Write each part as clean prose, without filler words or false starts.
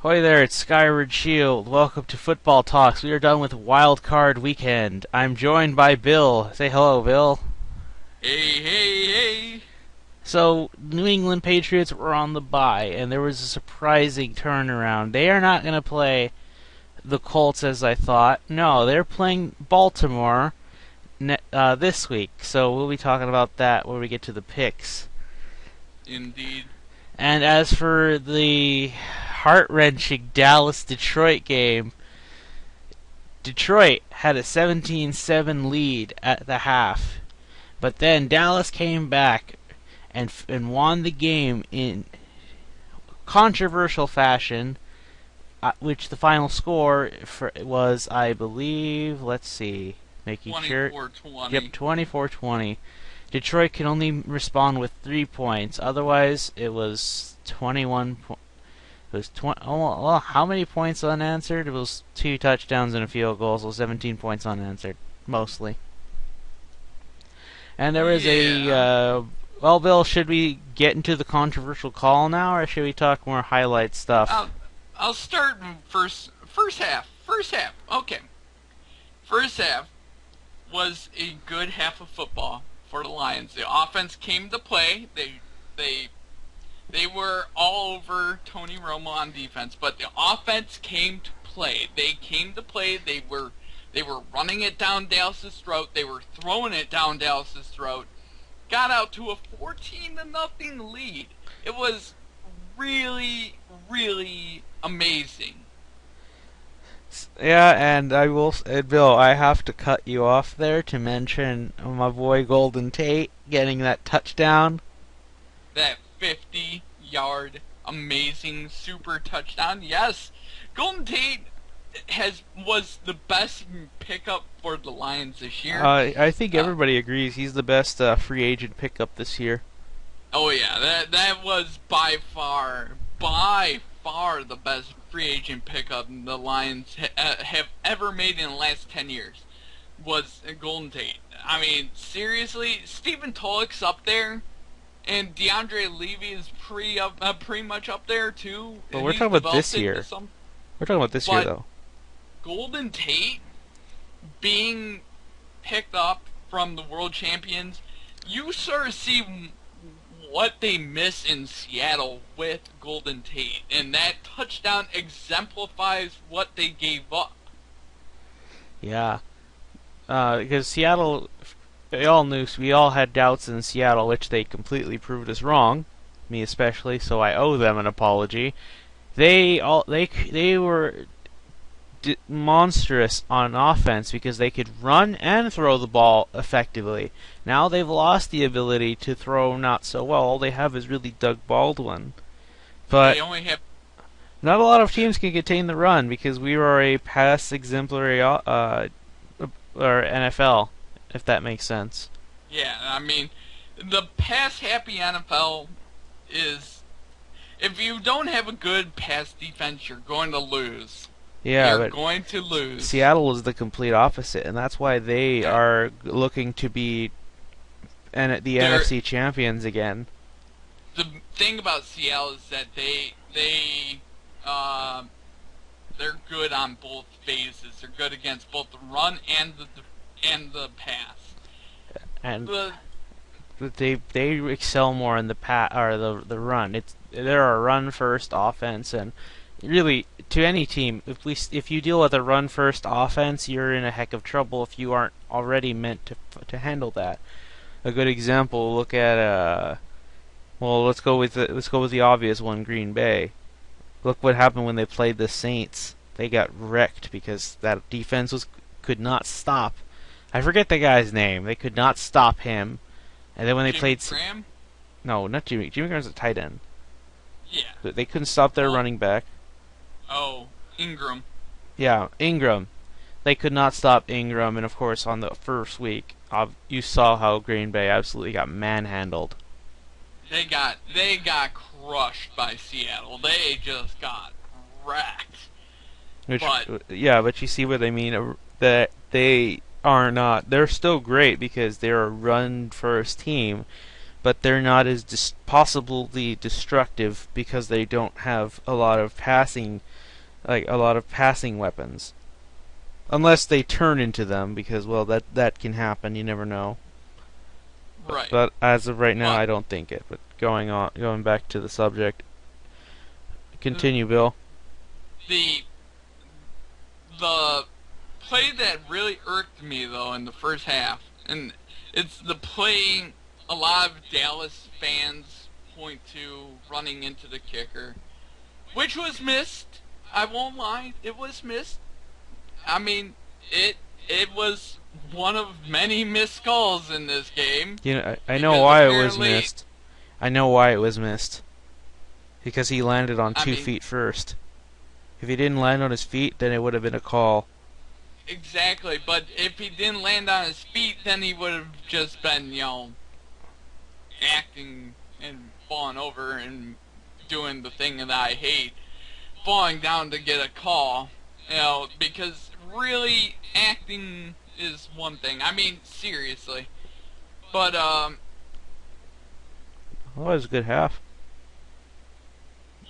Hoy there, it's Skyward Shield. Welcome to Football Talks. We are done with Wild Card Weekend. I'm joined by Bill. Say hello, Bill. Hey, hey, hey! So, New England Patriots were on the bye, and there was a surprising turnaround. They are not going to play the Colts as I thought. No, they're playing Baltimore this week. So we'll be talking about that when we get to the picks. Indeed. And as for the heart-wrenching Dallas-Detroit game, Detroit had a 17-7 lead at the half, but then Dallas came back and won the game in controversial fashion, which the final score was, I believe, let's see, making sure, 24-20. yep, 24-20. Detroit could only respond with 3 points. Otherwise, it was 21 points. It was 20. Oh, well, how many points unanswered? It was 2 touchdowns and a field goal, so 17 points unanswered, mostly. And there was well, Bill, should we get into the controversial call now, or should we talk more highlight stuff? I'll start first half. Okay. First half was a good half of football for the Lions. The offense came to play. They were all over Tony Romo on defense, but the offense came to play. They came to play. They were running it down Dallas's throat. They were throwing it down Dallas's throat. Got out to a 14-0 lead. It was really, really amazing. Yeah, and Bill, I have to cut you off there to mention my boy Golden Tate getting that touchdown. That 50-yard amazing super touchdown. Yes, Golden Tate was the best pickup for the Lions this year. I think everybody agrees he's the best free agent pickup this year. Oh yeah, that was by far the best free agent pickup the Lions have ever made in the last 10 years. Was Golden Tate. I mean, seriously, Stephen Tulloch's up there, and DeAndre Levy is pretty much up there too. But we're talking about this year. We're talking about this year, though. Golden Tate being picked up from the world champions, you sort of see what they miss in Seattle with Golden Tate, and that touchdown exemplifies what they gave up. Yeah, because Seattle, we all had doubts in Seattle, which they completely proved us wrong, me especially. So I owe them an apology. They were monstrous on offense because they could run and throw the ball effectively. Now they've lost the ability to throw not so well. All they have is really Doug Baldwin. But they only have not a lot of teams can contain the run because we are a pass exemplary or NFL, if that makes sense. Yeah, I mean, the pass-happy NFL is, if you don't have a good pass defense, you're going to lose. Yeah, You're but going to lose. Seattle is the complete opposite, and that's why they are looking to be the NFC champions again. The thing about Seattle is that they're good on both phases. They're good against both the run and the pass. And they excel more in the the run. They're a run first offense, and really, to any team, if you deal with a run-first offense, you're in a heck of trouble if you aren't already meant to handle that. A good example, look at let's go with the obvious one, Green Bay. Look what happened when they played the Saints. They got wrecked because that defense could not stop. I forget the guy's name. They could not stop him. And then when they played Graham? No, not Jimmy. Jimmy Graham's a tight end. Yeah. They couldn't stop their running back. Oh, Ingram. Yeah, Ingram. They could not stop Ingram, and of course, on the first week, you saw how Green Bay absolutely got manhandled. They got crushed by Seattle. They just got wrecked. But you see what I mean? That they are not. They're still great because they're a run-first team, but they're not as possibly destructive because they don't have a lot of passing weapons. Unless they turn into them, because well, that can happen. You never know. Right. But as of right now, But I don't think it. But going back to the subject, continue, Bill. the the play that really irked me though in the first half, and it's the play a lot of Dallas fans point to running into the kicker, which was missed. I won't lie, it was missed. I mean, it was one of many missed calls in this game. I know why it was missed. I know why it was missed. Because he landed on 2 feet first. If he didn't land on his feet, then it would have been a call. Exactly, but if he didn't land on his feet, then he would have just been, acting and falling over and doing the thing that I hate, falling down to get a call. Because really, acting is one thing. I mean, seriously. But, Well, it was a good half.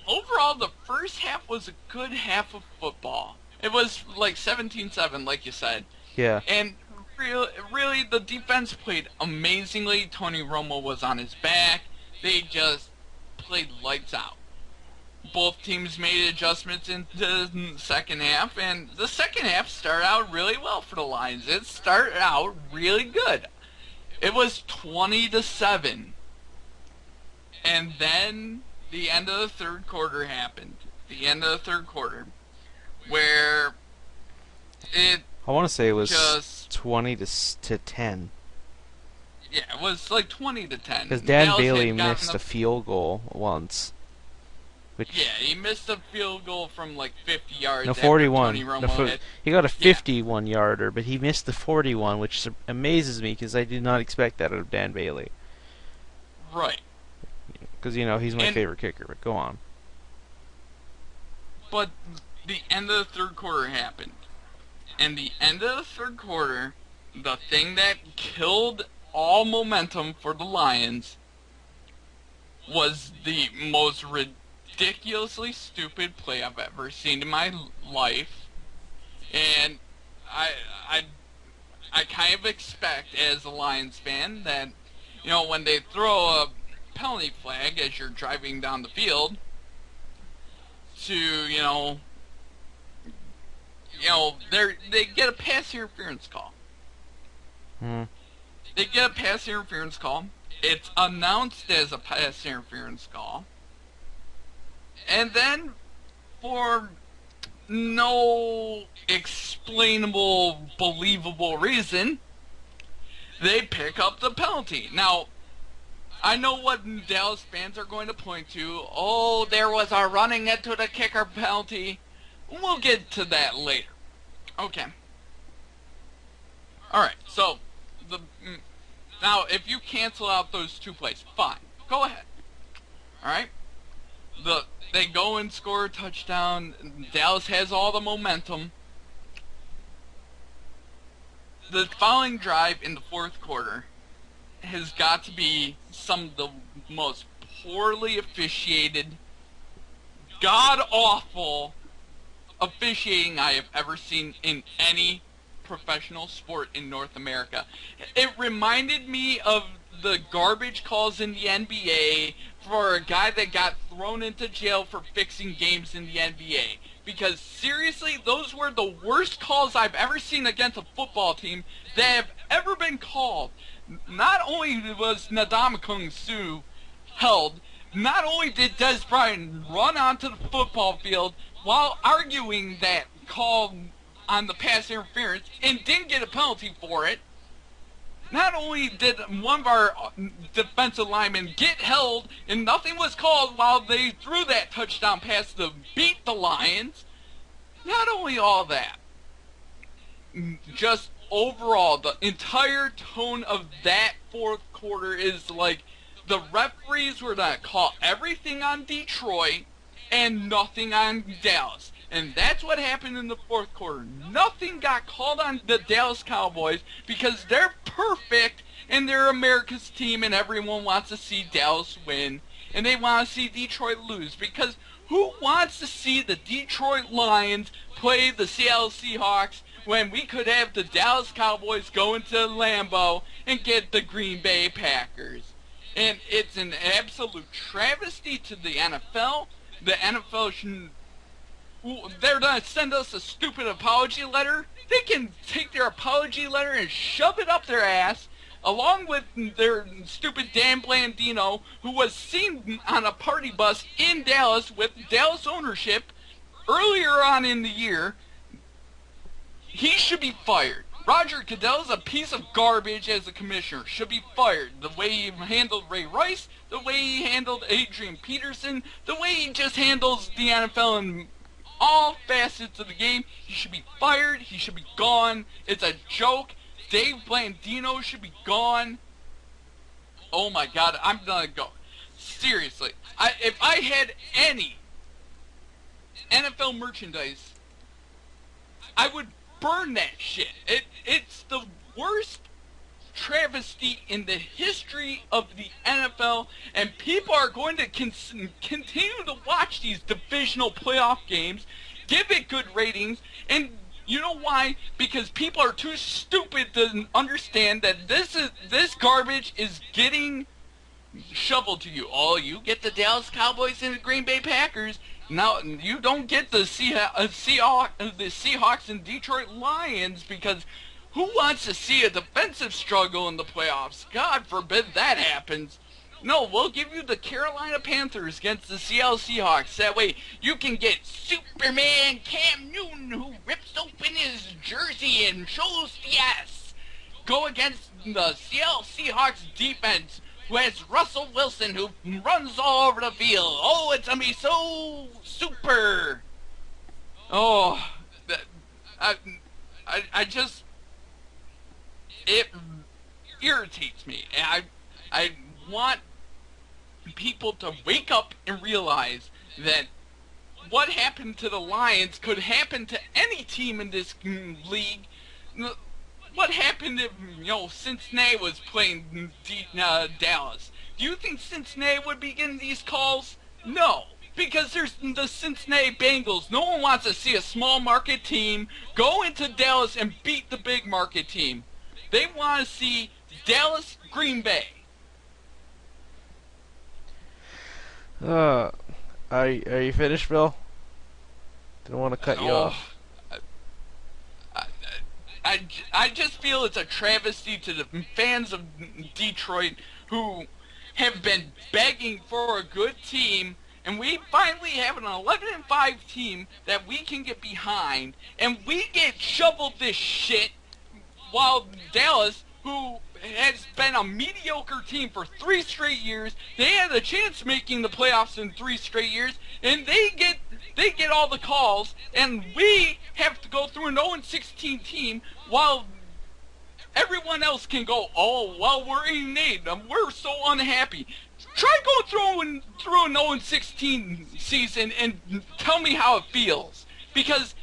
overall, the first half was a good half of football. It was like 17-7, like you said. Yeah. And really, the defense played amazingly. Tony Romo was on his back. They just played lights out. Both teams made adjustments in the second half, and the second half started out really well for the Lions. It started out really good. It was 20-7. And then the end of the third quarter happened. The end of the third quarter, where it I want to say it was just 20 to 10. Yeah, it was like 20-10. Because Dan Dallas Bailey had gotten missed a field goal once. Yeah, he missed a field goal from like 50 yards. No, after 41. Tony Romo He got a 51-yarder, but he missed the 41, which amazes me because I did not expect that out of Dan Bailey. Right. Because, he's my favorite kicker, but go on. But the end of the third quarter happened. And the end of the third quarter, the thing that killed all momentum for the Lions was the most ridiculously stupid play I've ever seen in my life. And I kind of expect, as a Lions fan, that, when they throw a penalty flag as you're driving down the field, to, they get a pass interference call. They get a pass interference call. It's announced as a pass interference call. And then, for no explainable, believable reason, they pick up the penalty. Now, I know what Dallas fans are going to point to. Oh, there was a running into the kicker penalty. We'll get to that later. Okay. Alright, so, now, if you cancel out those two plays, fine. Go ahead. Alright? They go and score a touchdown. Dallas has all the momentum. The following drive in the fourth quarter has got to be some of the most poorly officiated, god-awful officiating I have ever seen in any professional sport in North America. It reminded me of the garbage calls in the NBA for a guy that got thrown into jail for fixing games in the NBA. Because seriously, those were the worst calls I've ever seen against a football team that have ever been called. Not only was Ndamukong Suh held, not only did Des Bryant run onto the football field while arguing that call on the pass interference and didn't get a penalty for it. Not only did one of our defensive linemen get held and nothing was called while they threw that touchdown pass to beat the Lions. Not only all that, just overall, the entire tone of that fourth quarter is like the referees were going to call everything on Detroit and nothing on Dallas. And that's what happened in the fourth quarter. Nothing got called on the Dallas Cowboys because their perfect, and they're America's team, and everyone wants to see Dallas win, and they want to see Detroit lose, because who wants to see the Detroit Lions play the Seattle Seahawks when we could have the Dallas Cowboys go into Lambeau and get the Green Bay Packers? And it's an absolute travesty to the NFL. The NFL shouldn't. They're gonna send us a stupid apology letter. They can take their apology letter and shove it up their ass, along with their stupid Dan Blandino, who was seen on a party bus in Dallas with Dallas ownership earlier on in the year. He should be fired. Roger Goodell's a piece of garbage as a commissioner. Should be fired. The way he handled Ray Rice, the way he handled Adrian Peterson, the way he just handles the NFL in all facets of the game. He should be fired. He should be gone. It's a joke. Dave Blandino should be gone. Oh my God, I'm gonna go. Seriously, if I had any NFL merchandise, I would burn that shit. It's the worst travesty in the history of the NFL, and people are going to continue to watch these divisional playoff games, give it good ratings, and you know why? Because people are too stupid to understand that this garbage is getting shoveled to you. Oh, you get the Dallas Cowboys and the Green Bay Packers. Now, you don't get the Seahawks and Detroit Lions, because who wants to see a defensive struggle in the playoffs? God forbid that happens. No, we'll give you the Carolina Panthers against the Seattle Seahawks. That way you can get Superman Cam Newton, who rips open his jersey and shows the ass, go against the Seattle Seahawks defense, who has Russell Wilson, who runs all over the field. Oh, it's going to be so super. Oh, I just, it irritates me. I want people to wake up and realize that what happened to the Lions could happen to any team in this league. What happened if, Cincinnati was playing Dallas? Do you think Cincinnati would be getting these calls? No, because there's the Cincinnati Bengals. No one wants to see a small market team go into Dallas and beat the big market team. They want to see Dallas, Green Bay. Are you finished, Bill? Didn't want to cut you off. I just feel it's a travesty to the fans of Detroit, who have been begging for a good team, and we finally have an 11-5 team that we can get behind, and we get shoveled this shit, while Dallas, who has been a mediocre team for 3 straight years, they had a chance of making the playoffs in 3 straight years, and they get all the calls, and we have to go through an 0-16 team, while everyone else can go, oh, well, we're 8-8, and we're so unhappy. Try going through an 0-16 season and tell me how it feels. Because,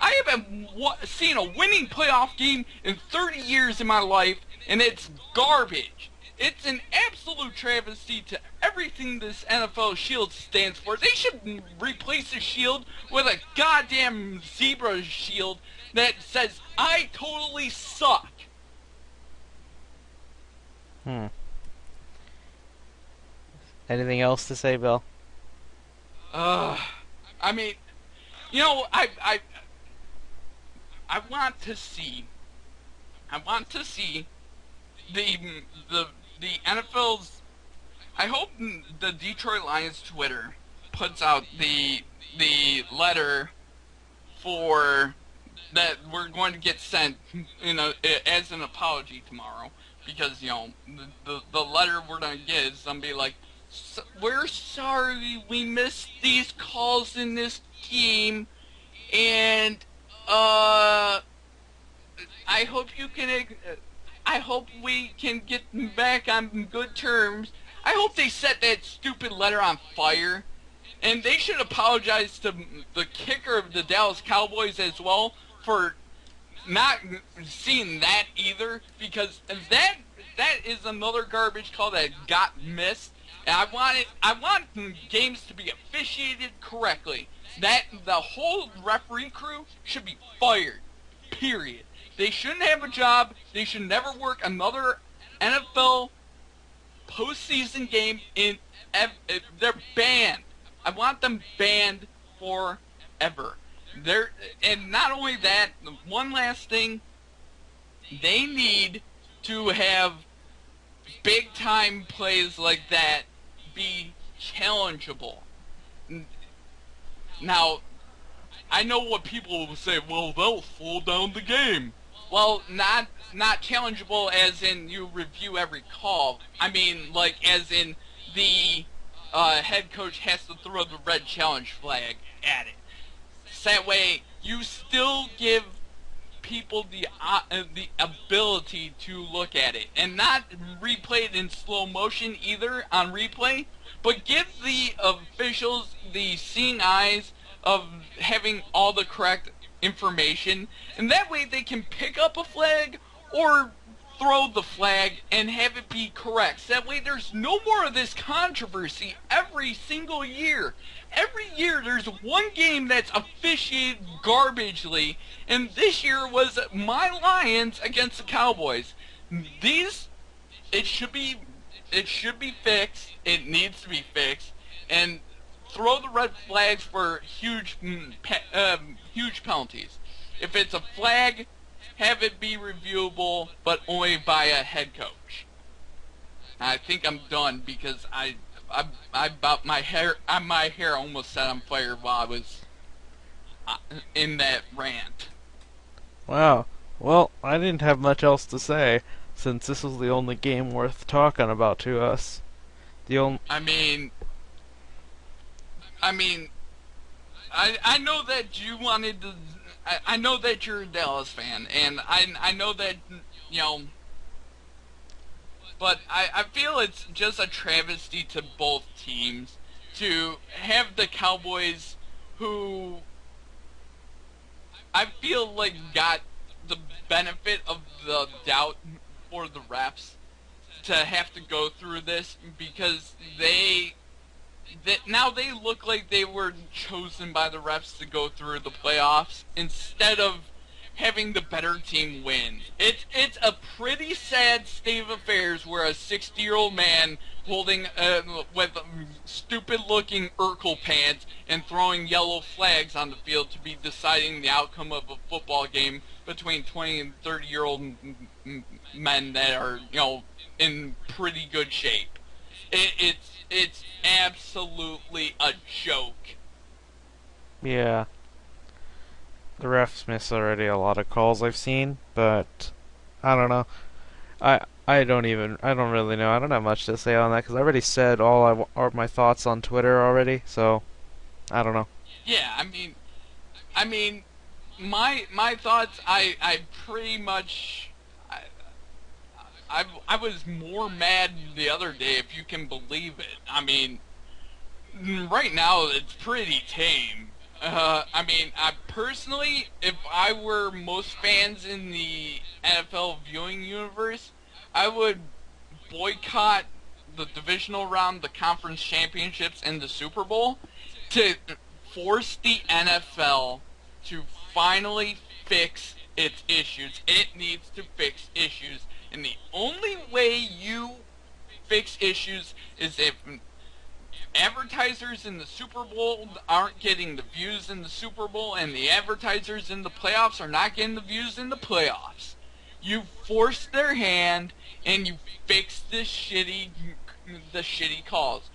I haven't seen a winning playoff game in 30 years in my life, and it's garbage. It's an absolute travesty to everything this NFL shield stands for. They should replace the shield with a goddamn zebra shield that says, I totally suck. Anything else to say, Bill? I mean, I want to see the NFL's. I hope the Detroit Lions Twitter puts out the letter for that we're going to get sent, as an apology tomorrow, because the letter we're gonna get is gonna be like, we're sorry we missed these calls in this game, and I hope we can get back on good terms. I hope they set that stupid letter on fire. And they should apologize to the kicker of the Dallas Cowboys as well for not seeing that either, because that is another garbage call that got missed. And I want games to be officiated correctly. That the whole referee crew should be fired. Period. They shouldn't have a job. They should never work another NFL postseason game they're banned. I want them banned forever. And not only that, one last thing, they need to have big time plays like that be challengeable. Now, I know what people will say, well, they'll slow down the game. Well, not challengeable as in you review every call. I mean, like, as in the head coach has to throw the red challenge flag at it. So that way, you still give people the ability to look at it. And not replay it in slow motion either on replay, but give the officials the seeing eyes of having all the correct information, and that way they can pick up a flag or throw the flag and have it be correct. So that way there's no more of this controversy every single year. Every year there's one game that's officiated garbagely, and this year was my Lions against the Cowboys. It should be fixed. It needs to be fixed, and throw the red flags for huge penalties. If it's a flag, have it be reviewable, but only by a head coach. I think I'm done because I about my hair almost set on fire while I was in that rant. Wow. Well, I didn't have much else to say since this was the only game worth talking about to us. The only. I know that you wanted to. I know that you're a Dallas fan, and I know that, you know. But I feel it's just a travesty to both teams to have the Cowboys, who I feel like got the benefit of the doubt for the refs, to have to go through this because now they look like they were chosen by the refs to go through the playoffs instead of having the better team win. It's a pretty sad state of affairs where a 60-year-old man holding with stupid-looking Urkel pants and throwing yellow flags on the field to be deciding the outcome of a football game between 20 and 30-year-old men that are, you know, in pretty good shape. It's absolutely a joke. Yeah. The refs miss already a lot of calls I've seen, but I don't know. I don't really know. I don't have much to say on that because I already said all my thoughts on Twitter already. So I don't know. Yeah, I mean, my thoughts. I pretty much. I was more mad the other day, if you can believe it. I mean, right now it's pretty tame. I personally, if I were most fans in the NFL viewing universe, I would boycott the divisional round, the conference championships, and the Super Bowl to force the NFL to finally fix its issues. It needs to fix issues. And the only way you fix issues is if advertisers in the Super Bowl aren't getting the views in the Super Bowl, and the advertisers in the playoffs are not getting the views in the playoffs. You force their hand, and you fix the shitty calls.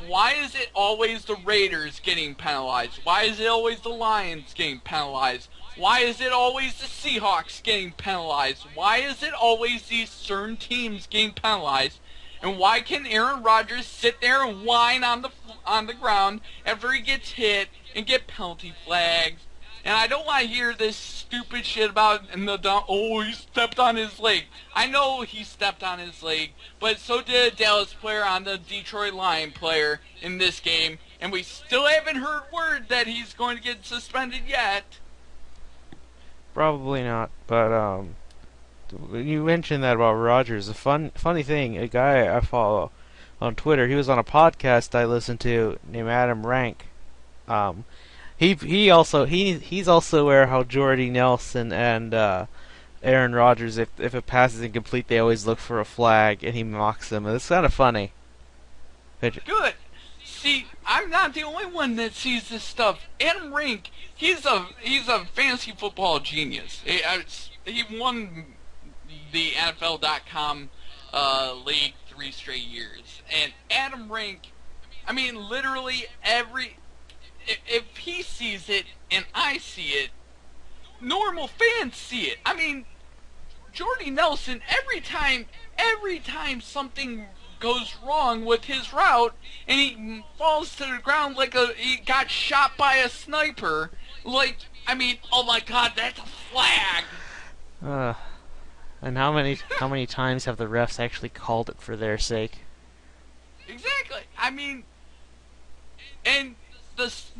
Why is it always the Raiders getting penalized? Why is it always the Lions getting penalized? Why is it always the Seahawks getting penalized? Why is it always these certain teams getting penalized? And why can Aaron Rodgers sit there and whine on the ground after he gets hit and get penalty flags? And I don't want to hear this stupid shit about he stepped on his leg. I know he stepped on his leg, but so did a Dallas player on the Detroit Lion player in this game, and we still haven't heard word that he's going to get suspended yet. Probably not. But you mentioned that about Rogers. A funny thing. A guy I follow on Twitter. He was on a podcast I listened to named Adam Rank. Um, he's also aware how Jordy Nelson and Aaron Rodgers, if a pass is incomplete, they always look for a flag, and he mocks them. And it's kind of funny. Good. See, I'm not the only one that sees this stuff. Adam Rink, he's a fantasy football genius. He won the NFL.com league 3 straight years, and Adam Rink, I mean, literally if he sees it and I see it, normal fans see it. I mean, Jordy Nelson, every time something goes wrong with his route and he falls to the ground like he got shot by a sniper, like, I mean, oh my god, that's a flag. Uh, and how many times have the refs actually called it for their sake? Exactly. I mean, and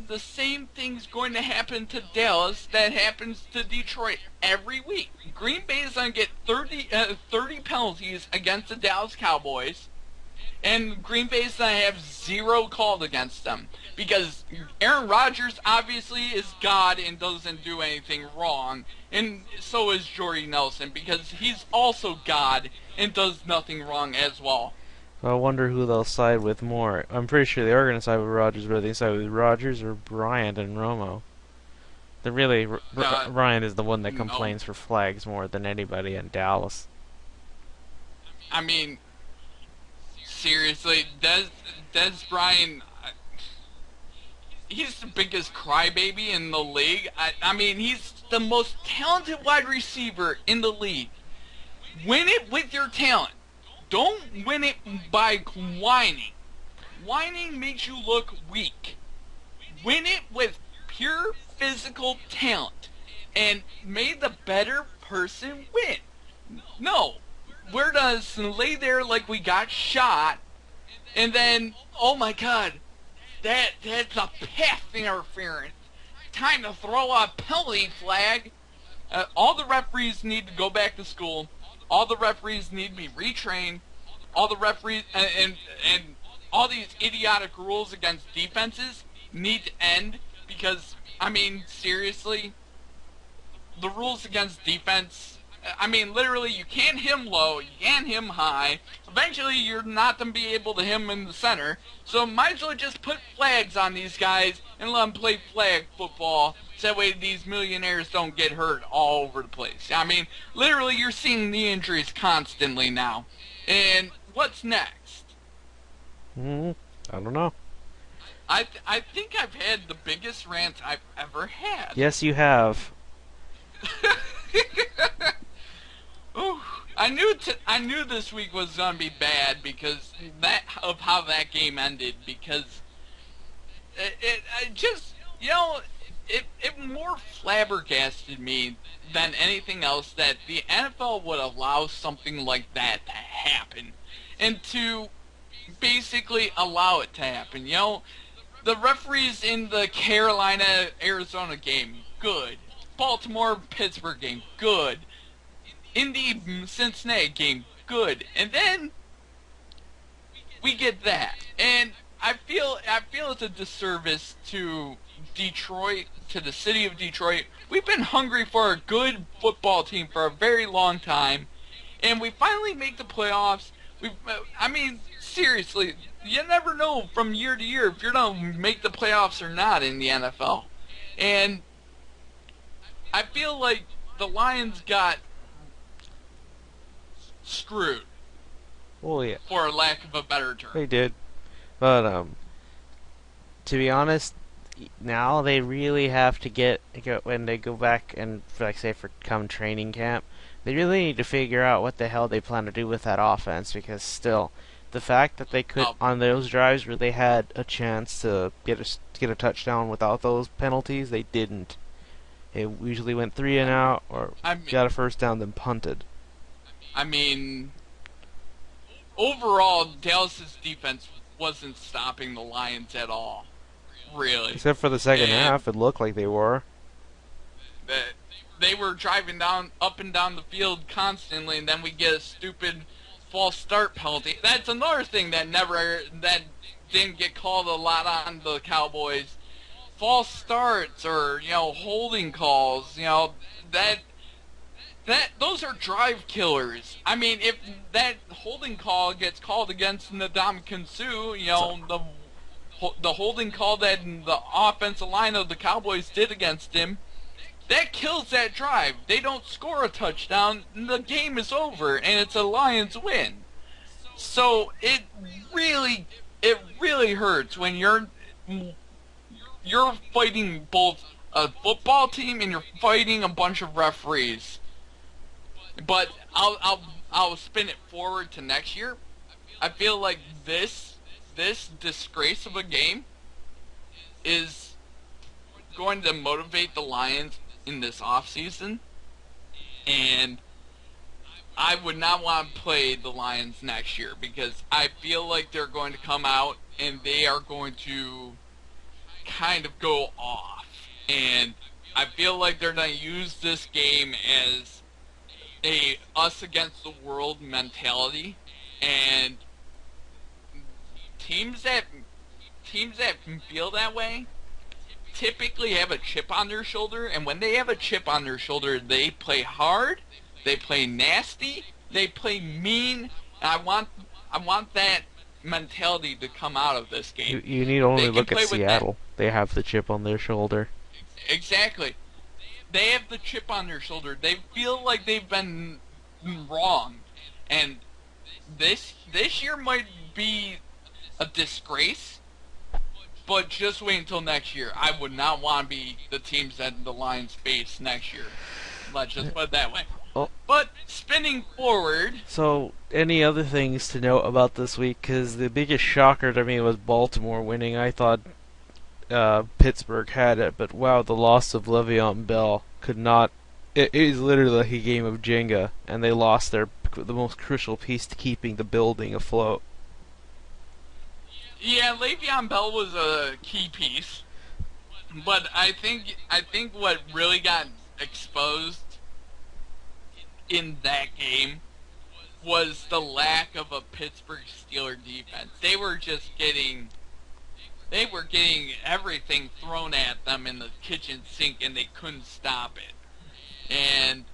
the same thing's going to happen to Dallas that happens to Detroit every week. Green Bay is going to get 30 penalties against the Dallas Cowboys, and Green Bay is going to have 0 called against them because Aaron Rodgers obviously is God and doesn't do anything wrong, and so is Jordy Nelson because he's also God and does nothing wrong as well. I wonder who they'll side with more. I'm pretty sure they are going to side with Rodgers, but they side with Rodgers or Bryant and Romo. Bryant is the one that complains for flags more than anybody in Dallas. I mean, seriously, Des Bryant, he's the biggest crybaby in the league. I mean, he's the most talented wide receiver in the league. Win it with your talent. Don't win it by whining. Whining makes you look weak. Win it with pure physical talent. And may the better person win. No. We're just lay there like we got shot. And then, oh my god, that's a pass interference. Time to throw a penalty flag. All the referees need to go back to school. All the referees need to be retrained. All the referees and all these idiotic rules against defenses need to end because, I mean, seriously, the rules against defense, I mean, literally, you can't hit him low, you can't hit him high. Eventually, you're not going to be able to hit him in the center. So might as well just put flags on these guys and let them play flag football. So that way these millionaires don't get hurt all over the place. I mean, literally, you're seeing the injuries constantly now. And what's next? I don't know. I think I've had the biggest rant I've ever had. Yes, you have. Ooh, I knew this week was gonna be bad because of how that game ended. Because it just, you know, it more flabbergasted me than anything else that the NFL would allow something like that to happen, and to basically allow it to happen. You know, the referees in the Carolina-Arizona game, good. Baltimore-Pittsburgh game, good. Indy-Cincinnati game, good. And then we get that. And I feel it's a disservice to Detroit, to the city of Detroit. We've been hungry for a good football team for a very long time, and we finally make the playoffs. I mean, seriously, you never know from year to year if you're going to make the playoffs or not in the NFL. And I feel like the Lions got screwed. Well, yeah. For lack of a better term. They did. But, to be honest, now they really have to when they go back and, like, say, for come training camp, they really need to figure out what the hell they plan to do with that offense, because still, the fact that they could, on those drives where they had a chance to get a touchdown without those penalties, they didn't. It usually went 3 and out, or got a first down, then punted. I mean, overall, Dallas's defense wasn't stopping the Lions at all. Really. Except for the second half, it looked like they were. they were driving up and down the field constantly, and then we get a stupid false start penalty. That's another thing that didn't get called a lot on the Cowboys. False starts or holding calls. That those are drive killers. I mean, if that holding call gets called against Ndamukong Suh, the holding call that the offensive line of the Cowboys did against him, that kills that drive. They don't score a touchdown, the game is over, and it's a Lions win. So it really hurts when you're fighting both a football team and you're fighting a bunch of referees. But I'll spin it forward to next year. I feel like this disgrace of a game is going to motivate the Lions in this offseason, and I would not want to play the Lions next year because I feel like they're going to come out and they are going to kind of go off, and I feel like they're going to use this game as a us against the world mentality, and teams that feel that way typically have a chip on their shoulder, and when they have a chip on their shoulder, they play hard, they play nasty, they play mean. And I want that mentality to come out of this game. You need only look at Seattle. They have the chip on their shoulder. Exactly. They have the chip on their shoulder. They feel like they've been wrong, and this year might be a disgrace. But just wait until next year. I would not want to be the teams that the Lions face next year. Let's just put it that way. Oh. But spinning forward. So, any other things to note about this week? Because the biggest shocker to me was Baltimore winning. I thought Pittsburgh had it, but wow, the loss of Le'Veon Bell could not. It is literally like a game of Jenga, and they lost the most crucial piece to keeping the building afloat. Yeah, Le'Veon Bell was a key piece, but I think what really got exposed in that game was the lack of a Pittsburgh Steelers defense. They were getting everything thrown at them in the kitchen sink, and they couldn't stop it. And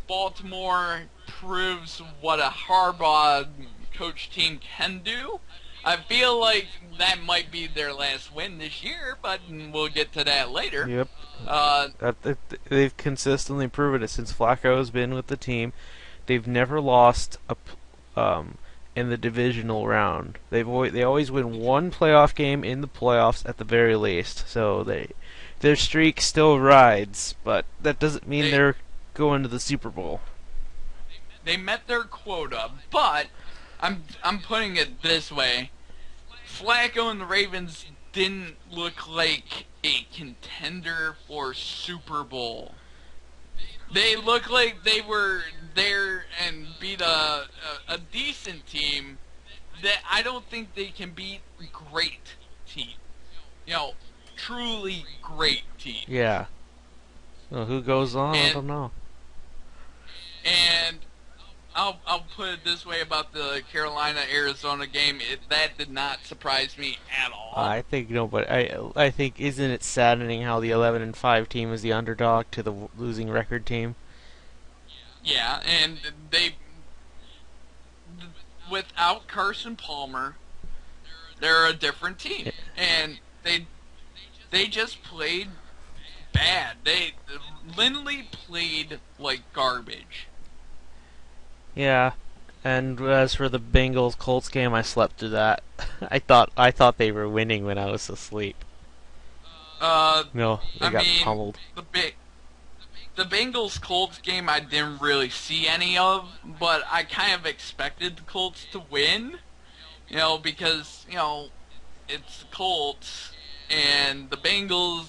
Baltimore proves what a Harbaugh coach team can do. I feel like that might be their last win this year, but we'll get to that later. Yep. They've consistently proven it since Flacco has been with the team. They've never lost in the divisional round. They always win one playoff game in the playoffs at the very least. So their streak still rides, but that doesn't mean they're going to the Super Bowl. They met their quota, but I'm putting it this way. Flacco and the Ravens didn't look like a contender for Super Bowl. They looked like they were there and beat a decent team that I don't think they can beat great team. Truly great team. Yeah. Well, who goes on? I don't know. And I'll put it this way about the Carolina-Arizona game. That did not surprise me at all. I think no, but I think isn't it saddening how the 11-5 team is the underdog to the losing record team? Yeah, and they without Carson Palmer, they're a different team, and they just played bad. Lindley played like garbage. Yeah, and as for the Bengals-Colts game, I slept through that. I thought they were winning when I was asleep. No, they got pummeled. The Bengals-Colts game I didn't really see any of, but I kind of expected the Colts to win, because it's the Colts and the Bengals.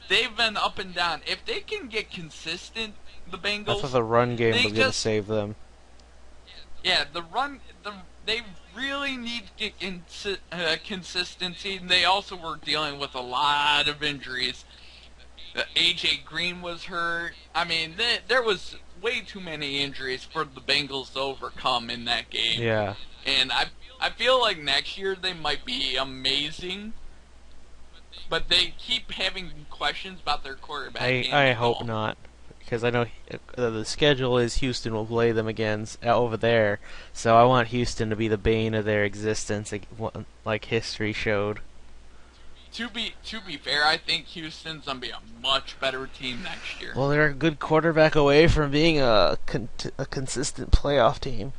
They've been up and down. If they can get consistent, the Bengals. I thought the run game was going to save them. Yeah, they really need to get consistency, and they also were dealing with a lot of injuries. AJ Green was hurt. I mean, there was way too many injuries for the Bengals to overcome in that game. Yeah. And I feel like next year they might be amazing, but they keep having questions about their quarterback and I the hope goal. not, because I know the schedule is Houston will play them again over there, so I want Houston to be the bane of their existence, like history showed. To be fair, I think Houston's gonna be a much better team next year. Well, they're a good quarterback away from being a consistent playoff team.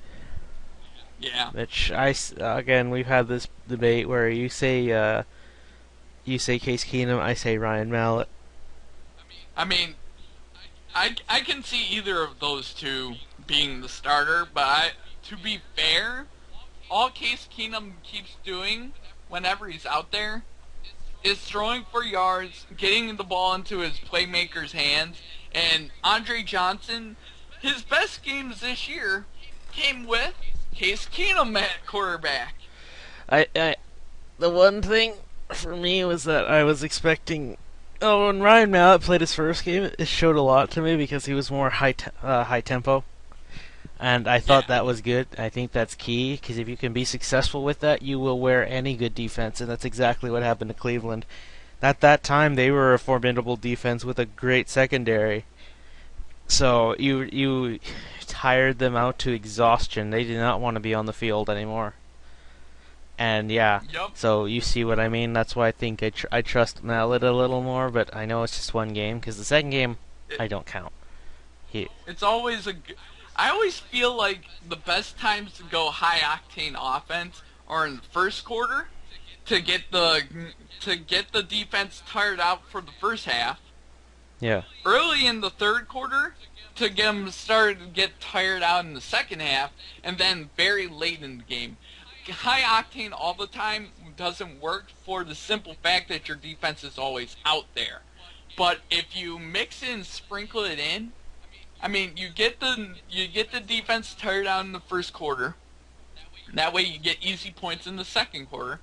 Yeah. Which again, we've had this debate where you say Case Keenum, I say Ryan Mallett. I mean, I can see either of those two being the starter, but to be fair, all Case Keenum keeps doing whenever he's out there is throwing for yards, getting the ball into his playmaker's hands, and Andre Johnson, his best games this year came with Case Keenum at quarterback. I the one thing for me was that I was expecting. Oh, when Ryan Mallett played his first game, it showed a lot to me because he was more high tempo, and I thought Yeah. that was good. I think that's key because if you can be successful with that, you will wear any good defense, and that's exactly what happened to Cleveland. At that time, they were a formidable defense with a great secondary. So you tired them out to exhaustion. They did not want to be on the field anymore. And yeah, Yup. so you see what I mean. That's why I think I trust Mallet a little more. But I know it's just one game because the second game I don't count. He It's always I always feel like the best times to go high octane offense are in the first quarter to get the defense tired out for the first half. yeah. Early in the third quarter to get them started to get tired out in the second half, and then very late in the game. High octane all the time doesn't work for the simple fact that your defense is always out there. But if you mix it and sprinkle it in, I mean, you get the defense tired out in the first quarter. That way you get easy points in the second quarter.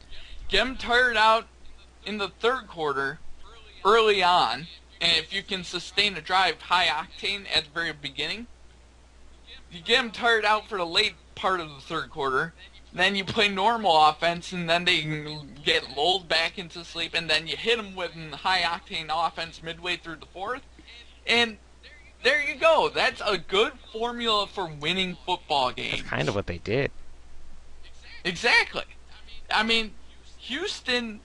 Get them tired out in the third quarter early on, and if you can sustain a drive high octane at the very beginning, you get them tired out for the late part of the third quarter. Then you play normal offense, and then they get lulled back into sleep, and then you hit them with high octane offense midway through the fourth, and there you go. That's a good formula for winning football games. That's kind of what they did. Exactly. I mean, Houston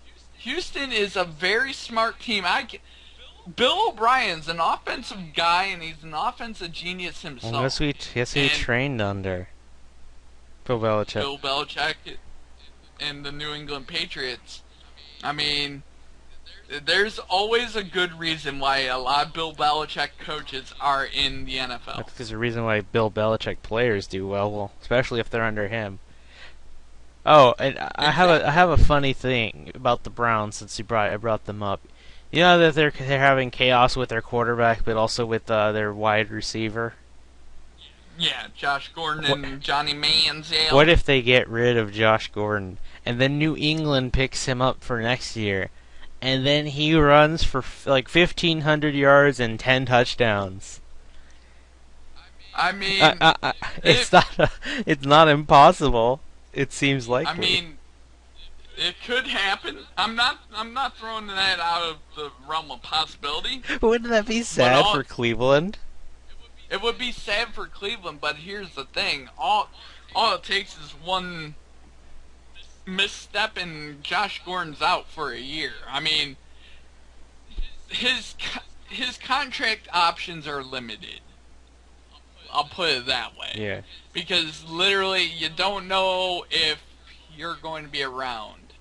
is a very smart team. Bill O'Brien's an offensive guy, and he's an offensive genius himself. Guess we And trained under Bill Belichick. Bill Belichick and the New England Patriots. I mean, there's always a good reason why a lot of Bill Belichick coaches are in the NFL. That's because the reason why Bill Belichick players do well, especially if they're under him. Oh, and I have a funny thing about the Browns since I brought them up. You know that they're having chaos with their quarterback, but also with their wide receiver. Yeah, Josh Gordon and Johnny Manziel. What if they get rid of Josh Gordon and then New England picks him up for next year, and then he runs for like 1,500 yards and 10 touchdowns? I mean, It's not impossible. It seems likely. I mean, it could happen. I'm not throwing that out of the realm of possibility. Wouldn't that be sad for Cleveland? It would be sad for Cleveland, but here's the thing: all it takes is one misstep, and Josh Gordon's out for a year. I mean, his contract options are limited. I'll put it that way. Yeah. Because literally, you don't know if you're going to be around,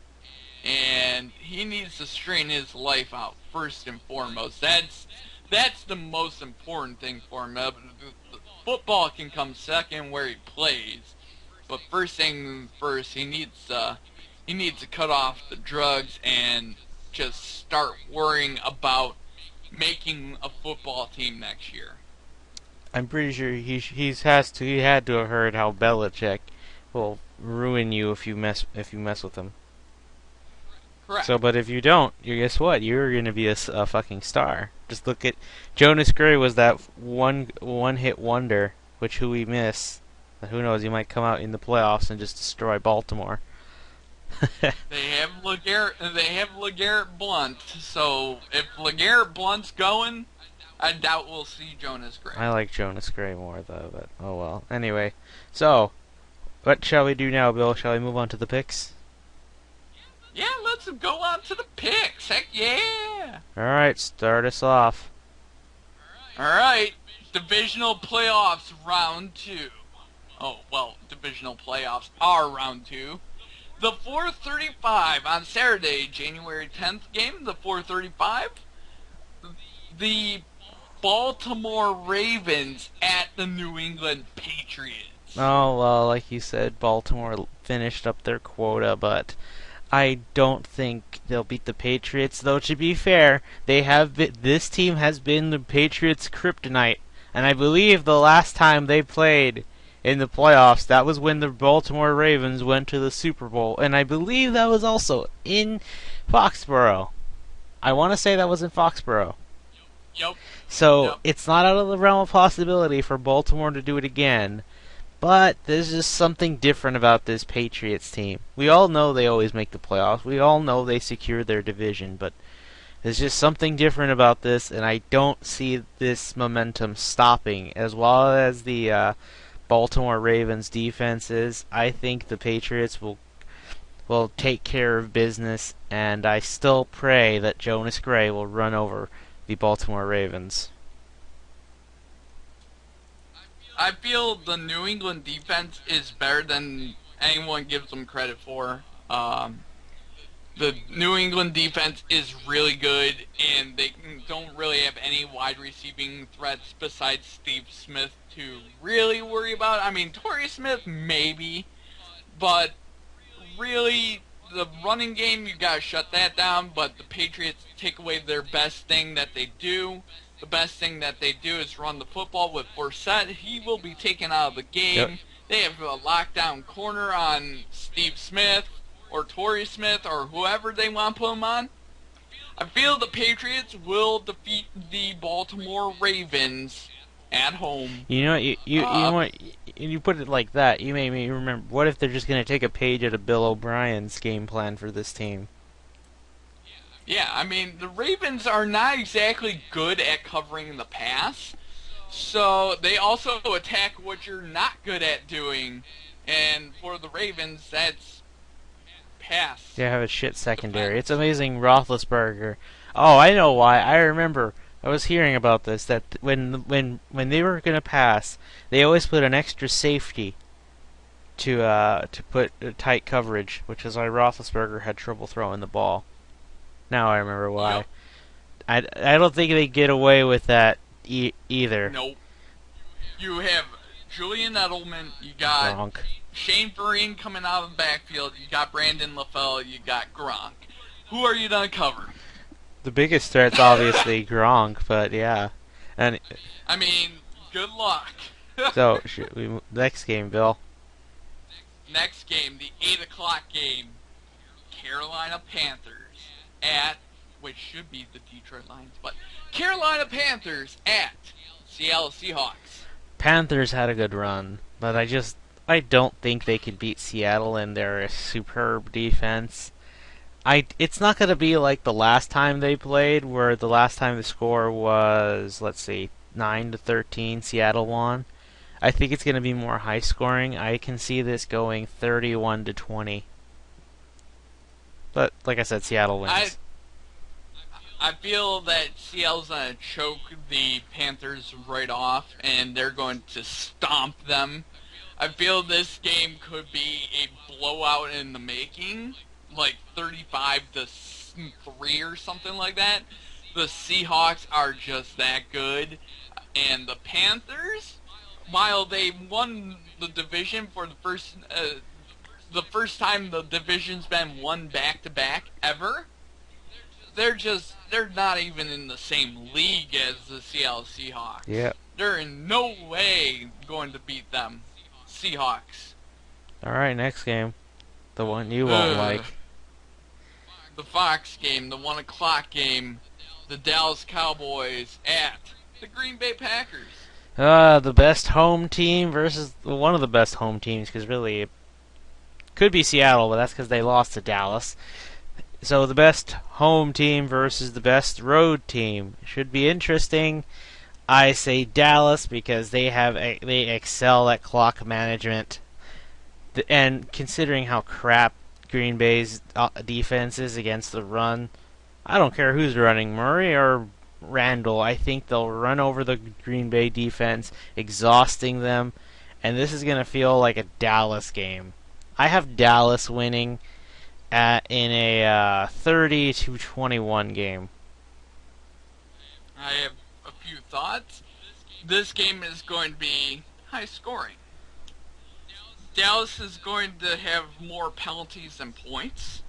and he needs to strain his life out first and foremost. That's the most important thing for him. Football can come second where he plays, but first thing first, he needs to cut off the drugs and just start worrying about making a football team next year. I'm pretty sure he had to have heard how Belichick will ruin you if you mess with him. So, Correct. but if you don't, you guess what? You're gonna be a fucking star. Just look at Jonas Gray was that one hit wonder, which who we miss. But who knows? He might come out in the playoffs and just destroy Baltimore. They have LeGarrette Blunt. So if LeGarrette Blunt's going, I doubt we'll see Jonas Gray. I like Jonas Gray more though, but oh well. Anyway, so what shall we do now, Bill? Shall we move on to the picks? Yeah, let's go on to the picks. Heck yeah! All right, start us off. All right, divisional playoffs round two. Oh well, divisional playoffs are round two. The 4:35 on Saturday, January 10th game. The 4:35. The Baltimore Ravens at the New England Patriots. Oh well, like you said, Baltimore finished up their quota, but I don't think they'll beat the Patriots. Though to be fair, this team has been the Patriots' kryptonite, and I believe the last time they played in the playoffs, that was when the Baltimore Ravens went to the Super Bowl, and I believe that was also in Foxborough. I want to say that was in Foxborough. Yep. So Yep. it's not out of the realm of possibility for Baltimore to do it again. But there's just something different about this Patriots team. We all know they always make the playoffs. We all know they secure their division. But there's just something different about this, and I don't see this momentum stopping. As well as the Baltimore Ravens defense is, I think the Patriots will take care of business, and I still pray that Jonas Gray will run over the Baltimore Ravens. I feel the New England defense is better than anyone gives them credit for. The New England defense is really good, and they don't really have any wide receiving threats besides Steve Smith to really worry about. I mean, Torrey Smith maybe, but really the running game you gotta shut that down. But the Patriots take away their best thing that they do. The best thing that they do is run the football with Forsett. He will be taken out of the game. Yep. They have a lockdown corner on Steve Smith or Torrey Smith or whoever they want to put him on. I feel the Patriots will defeat the Baltimore Ravens at home. You know, you know what? You put it like that. You made me remember. What if they're just going to take a page out of Bill O'Brien's game plan for this team? Yeah, I mean, the Ravens are not exactly good at covering the pass, so they also attack what you're not good at doing, and for the Ravens, that's pass. They have a shit secondary. defense. It's amazing, Roethlisberger. Oh, I know why. I remember. I was hearing about this. That when they were going to pass, they always put an extra safety to put tight coverage, which is why Roethlisberger had trouble throwing the ball. Now I remember why. Yep. I don't think they get away with that either. Nope. You have Julian Edelman, you got Gronk. Shane Vereen coming out of the backfield, you got Brandon LaFell, you got Gronk. Who are you going to cover? The biggest threat's obviously Gronk, but yeah. And I mean, good luck. so next game, Bill. Next game, the 8 o'clock game, Carolina Panthers at, which should be the Detroit Lions, but Carolina Panthers at Seattle Seahawks. Panthers had a good run, but I don't think they could beat Seattle in their superb defense. It's not going to be like the last time they played, where the last time the score was, let's see, 9-13, Seattle won. I think it's going to be more high scoring. I can see this going 31-20. But like I said, Seattle wins. I feel that Seattle's going to choke the Panthers right off, and they're going to stomp them. I feel this game could be a blowout in the making, like 35-3 or something like that. The Seahawks are just that good, and the Panthers, while they won the division for the first time the division's been won back-to-back ever, they're not even in the same league as the Seattle Seahawks. Yeah. They're in no way going to beat them. Seahawks. All right, next game, the one you won't like. the Fox game, the 1 o'clock game, the Dallas Cowboys at the Green Bay Packers. The best home team versus one of the best home teams, because really it could be Seattle, but that's because they lost to Dallas. So the best home team versus the best road team should be interesting. I say Dallas because they excel at clock management, and considering how crap Green Bay's defense is against the run, I don't care who's running, Murray or Randall. I think they'll run over the Green Bay defense, exhausting them, and this is going to feel like a Dallas game. I have Dallas winning in a 30-21 game. I have a few thoughts. This game is going to be high scoring. Dallas is going to have more penalties than points.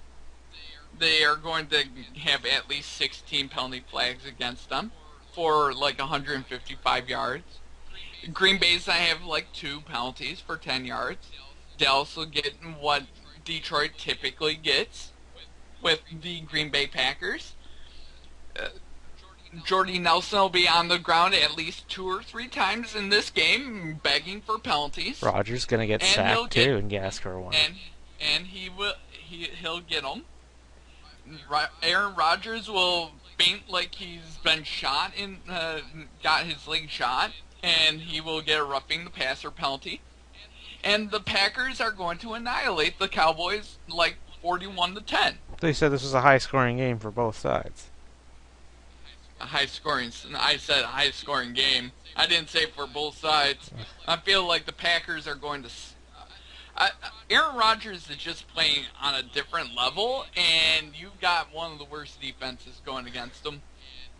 They are going to have at least 16 penalty flags against them for like 155 yards. Green Bay's I have like 2 penalties for 10 yards. Dallas will get what Detroit typically gets with the Green Bay Packers. Jordy Nelson will be on the ground at least 2 or 3 times in this game, begging for penalties. Rodgers gonna get sacked too and ask for one. And he'll get them. Aaron Rodgers will faint like he's been shot got his leg shot, and he will get a roughing the passer penalty. And the Packers are going to annihilate the Cowboys like 41-10. They said this was a high-scoring game for both sides. I said high-scoring game. I didn't say for both sides. I feel like the Packers are going to. Aaron Rodgers is just playing on a different level, and you've got one of the worst defenses going against them.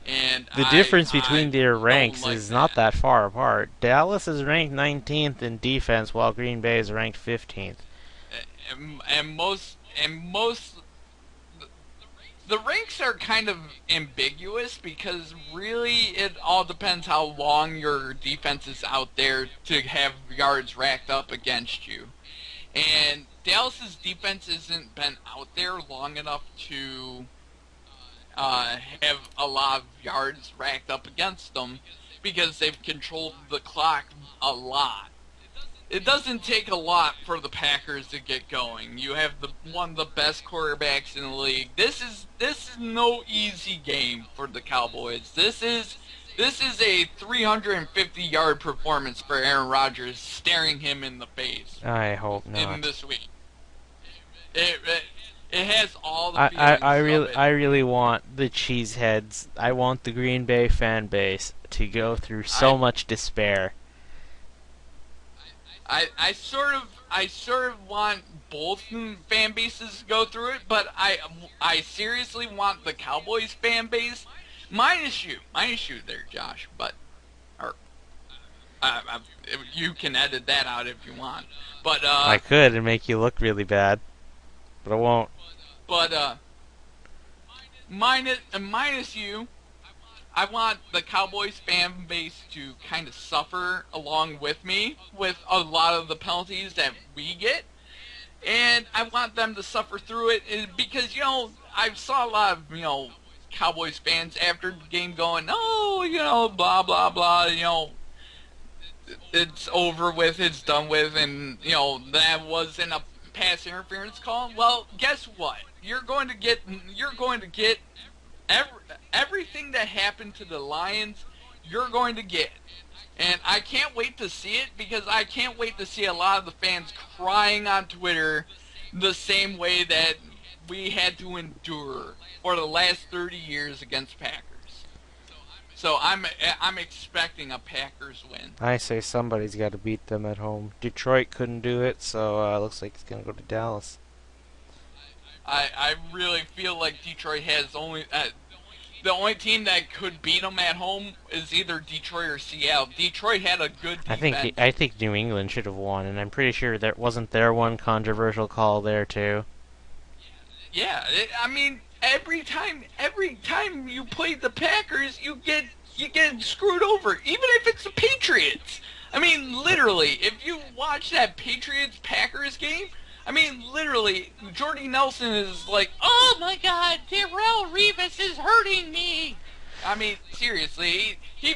And the difference between their ranks is not that far apart. Dallas is ranked 19th in defense, while Green Bay is ranked 15th. And most the ranks are kind of ambiguous because really it all depends how long your defense is out there to have yards racked up against you. And Dallas's defense hasn't been out there long enough to have a lot of yards racked up against them because they've controlled the clock a lot. It doesn't take a lot for the Packers to get going. You have one of the best quarterbacks in the league. This is no easy game for the Cowboys. This is a 350-yard performance for Aaron Rodgers, staring him in the face. I hope not. In this week, it has all the feelings I really want the cheeseheads. I want the Green Bay fan base to go through so much despair. I sort of want both fan bases to go through it, but I seriously want the Cowboys fan base minus you there, Josh. But you can edit that out if you want. But I could and make you look really bad, but I won't. But minus you. I want the Cowboys fan base to kind of suffer along with me with a lot of the penalties that we get. And I want them to suffer through it because, I saw a lot of, Cowboys fans after the game going, oh, blah, blah, blah, it's over with, it's done with, and, that wasn't a pass interference call. Well, guess what? You're going to get everything that happened to the Lions, you're going to get. And I can't wait to see it because I can't wait to see a lot of the fans crying on Twitter the same way that we had to endure for the last 30 years against Packers. So I'm expecting a Packers win. I say somebody's got to beat them at home. Detroit couldn't do it, so it looks like it's going to go to Dallas. I really feel like Detroit has only the only team that could beat them at home is either Detroit or Seattle. Detroit had a good defense. I think New England should have won, and I'm pretty sure there wasn't one controversial call there too. Yeah, every time you play the Packers, you get screwed over, even if it's the Patriots. Literally, if you watch that Patriots-Packers game, I mean, literally, Jordy Nelson is like, "Oh my God, Darrell Revis is hurting me." I mean, seriously, he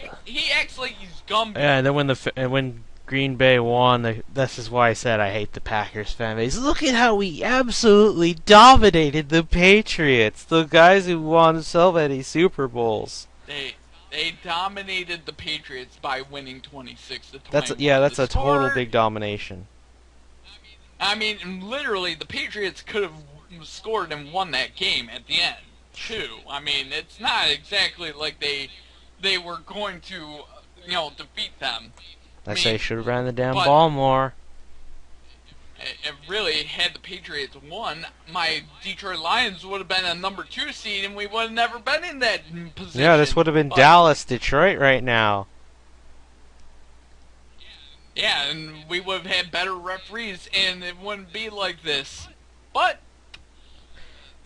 acts like he's Yeah, Gumby. and then when Green Bay won, this is why I said I hate the Packers fan base. Look at how we absolutely dominated the Patriots, the guys who won so many Super Bowls. They dominated the Patriots by winning 26 to Yeah, 21. The that's a total score, big domination. I mean, literally, the Patriots could have scored and won that game at the end too. I mean, it's not exactly like they were going to, defeat them. I I say mean, should have ran the damn but ball more. it really, had the Patriots won, my Detroit Lions would have been a number 2 seed, and we would have never been in that Yeah, this position. would have been But Dallas, Detroit right now. yeah, and we would have had better referees, and it wouldn't be like this. But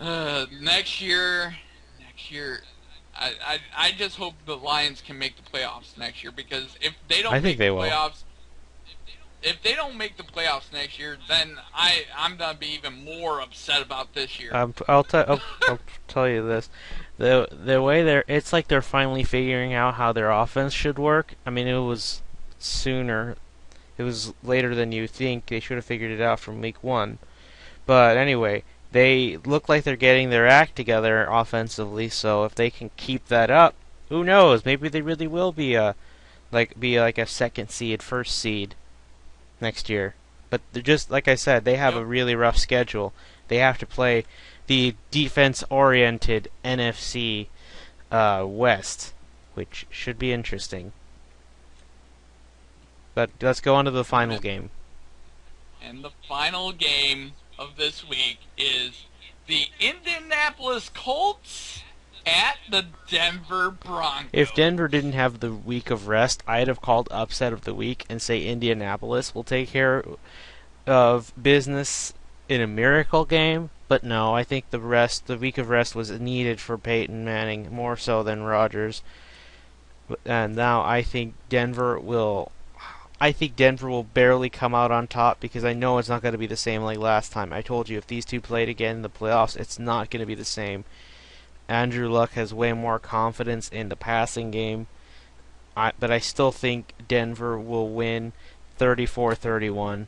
next year, I just hope the Lions can make the playoffs next year, because if they I don't think make the they will. playoffs, if they don't make the playoffs next year, then I'm gonna be even more upset about this year. I'll tell you this: the way it's like they're finally figuring out how their offense should work. I mean, it was sooner, it was later than you think. They should have figured it out from week one. But anyway, they look like they're getting their act together offensively. So if they can keep that up, who knows? Maybe they really will be like a second seed, first seed next year. But they're just like I said, they have Yep. a really rough schedule. They have to play the defense-oriented NFC West, which should be interesting. But let's go on to the final game. And the final game of this week is the Indianapolis Colts at the Denver Broncos. If Denver didn't have the week of rest, I'd have called upset of the week and say Indianapolis will take care of business in a miracle game. But no, I think the week of rest was needed for Peyton Manning more so than Rodgers. And now I think Denver will barely come out on top because I know it's not going to be the same like last time. I told you if these two played again in the playoffs, it's not going to be the same. Andrew Luck has way more confidence in the passing game, but I still think Denver will win 34-31.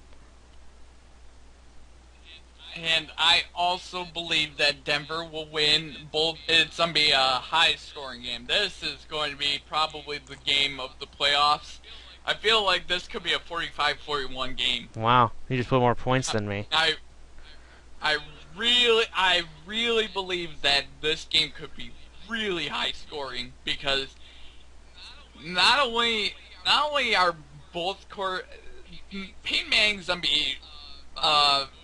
And I also believe that Denver will win both. It's going to be a high-scoring game. This is going to be probably the game of the playoffs. I feel like this could be a 45-41 game. Wow, you just put more points than me. I really believe that this game could be really high-scoring, because not only are both Peyton Manning's gonna be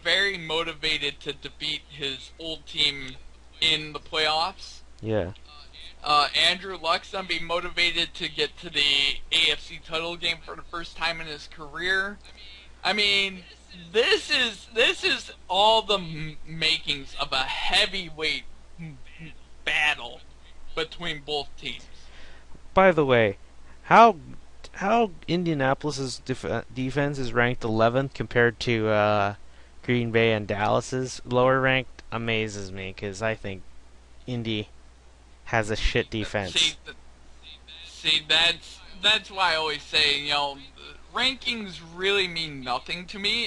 very motivated to defeat his old team in the playoffs. Yeah. Andrew Luck's gonna be motivated to get to the AFC title game for the first time in his career. I mean, this is all the makings of a heavyweight battle between both teams. By the way, how Indianapolis's defense is ranked 11th compared to Green Bay and Dallas's lower ranked amazes me because I think Indy has a shit defense. See, that's why I always say, rankings really mean nothing to me.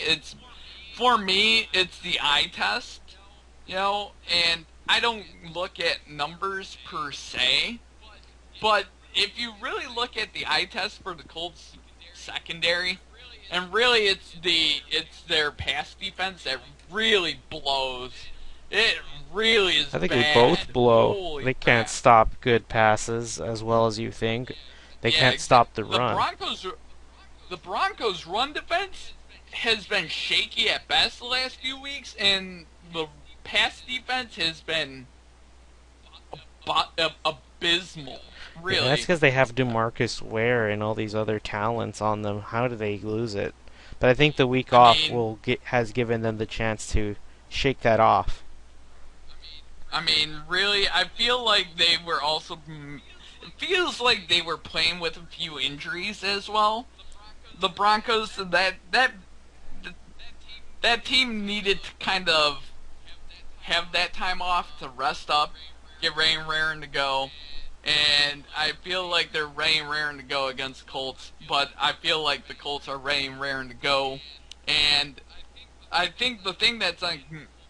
For me, it's the eye test, and I don't look at numbers per se, but if you really look at the eye test for the Colts secondary, and really it's their pass defense that really blows. It really is I think bad. they both blow. Holy They can't crap. stop good passes as well as you think. They Yeah, can't stop the the run. Broncos run defense has been shaky at best the last few weeks, and the pass defense has been abysmal. Yeah, Really. that's because they have DeMarcus Ware and all these other talents on them. How do they lose it? But I think the week I off mean, has given them the chance to shake that off. really, I feel like they were also. It feels like they were playing with a few injuries as well. The Broncos, that team needed to kind of have that time off to rest up, get ready and raring to go. And I feel like they're ready and raring to go against the Colts, but I feel like the Colts are ready and raring to go. And I think the thing that's like